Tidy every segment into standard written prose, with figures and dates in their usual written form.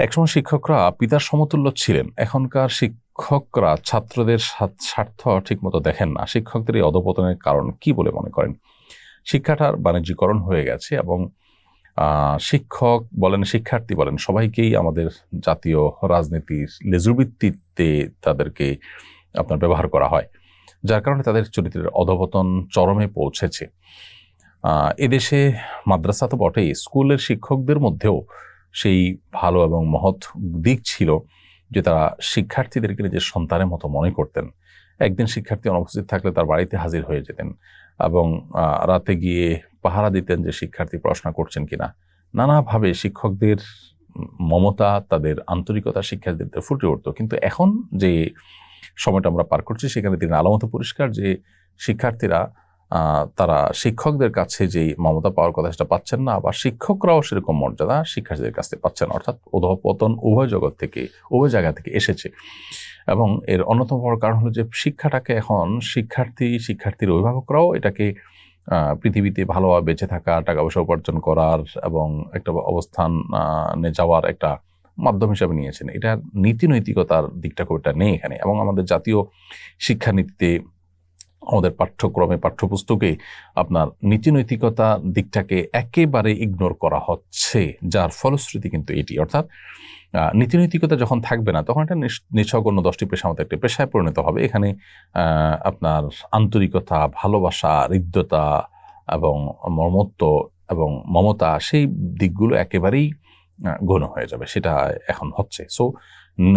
একসময় শিক্ষকরা পিতার সমতুল্য ছিলেন। এখনকার শিক্ষকরা ছাত্রদের স্বার্থ ঠিকমতো দেখেন না। শিক্ষকদের এই অধঃপতনের কারণ কি বলে মনে করেন? শিক্ষাটার বাণিজ্যিকরণ হয়ে গেছে এবং শিক্ষক বলেন, শিক্ষার্থী বলেন, সবাইকেই আমাদের জাতীয় রাজনীতির লেজুরভিত্তিতে তাদেরকে আপনার ব্যবহার করা হয়, যার কারণে তাদের চরিত্রের অধঃপতন চরমে পৌঁছেছে। এদেশে মাদ্রাসা তো বটেই, স্কুলের শিক্ষকদের মধ্যেও সেই ভালো এবং মহৎ দিক ছিল যে তারা শিক্ষার্থীদেরকে নিজের সন্তানের মতো মনে করতেন। একদিন শিক্ষার্থী অনুপস্থিত থাকলে তার বাড়িতে হাজির হয়ে যেতেন এবং রাতে গিয়ে পাহারা দিতেন যে শিক্ষার্থী পড়াশোনা করছেন কিনা। নানাভাবে শিক্ষকদের মমতা, তাদের আন্তরিকতা শিক্ষার্থীদের ফুটে উঠত। কিন্তু এখন যে সময়টা আমরা পার করছি, সেখানে তিনি আলামত পরিষ্কার যে শিক্ষার্থীরা তারা শিক্ষকদের কাছে যে মমতা পাওয়ার কথা সেটা পাচ্ছেন না, আবার শিক্ষকরাও সেরকম মর্যাদা শিক্ষার্থীদের কাছ থেকে পাচ্ছেন। অর্থাৎ অধঃপতন উভয় জায়গা থেকে এসেছে। এবং এর অন্যতম বড় কারণ হলো যে শিক্ষাটাকে এখন শিক্ষার্থীর অভিভাবকরাও এটাকে পৃথিবীতে ভালোভাবে বেঁচে থাকা, টাকা পয়সা উপার্জন করার এবং একটা অবস্থান যাওয়ার একটা মাধ্যম হিসাবে নিয়েছেন। এটা নীতি নৈতিকতার দিকটা খুব একটা নেই এখানে। এবং আমাদের জাতীয় শিক্ষানীতিতে, আমাদের পাঠ্যক্রমে, পাঠ্যপুস্তকে আপনার নীতি নৈতিকতা দিকটাকে একেবারে ইগনোর করা হচ্ছে, যার ফলশ্রুতি কিন্তু এটি। অর্থাৎ নীতি নৈতিকতা যখন থাকবে না, তখন এটা নিছক অন্য 10টি পেশা মতো একটা পেশায় পরিণত হবে। এখানে আপনার আন্তরিকতা, ভালোবাসা, হৃদ্যতা এবং মর্মত্ব এবং মমতা, সেই দিকগুলো একেবারেই গৌণ হয়ে যাবে। সেটা এখন হচ্ছে। সো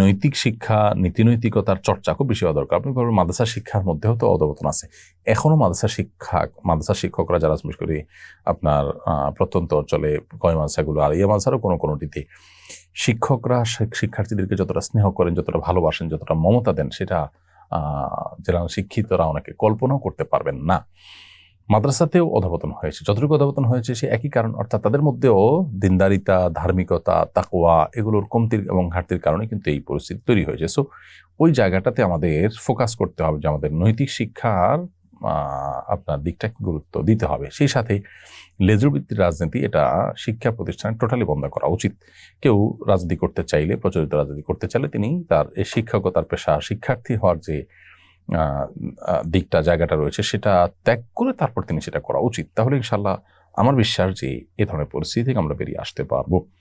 নৈতিক শিক্ষা, নীতিনৈতিকতার চর্চা খুব বেশি হওয়া দরকার। আপনি বলবেন মাদ্রাসা শিক্ষার মধ্যেও তো অধঃপতন আছে। এখনো মাদ্রাসা শিক্ষকরা যারা বিশেষ করে আপনার প্রত্যন্ত অঞ্চলে কয় মাদ্রাসাগুলো আর ইয়ে মাদ্রাসারও কোনোটিতে শিক্ষকরা শিক্ষার্থীদেরকে যতটা স্নেহ করেন, যতটা ভালোবাসেন, যতটা মমতা দেন, সেটা যারা শিক্ষিতরা অনেকে কল্পনাও করতে পারবেন না। মাদ্রাসাতেও অধঃপতন হয়েছে, যতটুকু অধঃপতন হয়েছে সে একই কারণ। অর্থাৎ তাদের মধ্যেও দিনদারিতা, ধার্মিকতা, তাকওয়া এগুলোর কমতির এবং ঘাটতির কারণে কিন্তু এই পরিস্থিতি তৈরি হয়েছে। সো ওই জায়গাটাতে আমাদের ফোকাস করতে হবে যে আমাদের নৈতিক শিক্ষার আপনার দিকটাকে গুরুত্ব দিতে হবে। সেই সাথে লেজুরভিত্তিক রাজনীতি, এটা শিক্ষা প্রতিষ্ঠানে টোটালি বন্ধ করা উচিত। কেউ রাজনীতি করতে চাইলে, প্রচলিত রাজনীতি করতে চাইলে, তিনি তার এই শিক্ষকতার পেশা, শিক্ষার্থী হওয়ার যে জায়গাটা রয়েছে, সেটা ত্যাগ করে তারপর তিনি সেটা করা উচিত। তাহলে ইনশাল্লাহ আমার বিশ্বাস যে এ ধরনের পরিস্থিতি থেকে আমরা বেরিয়ে আসতে পারবো।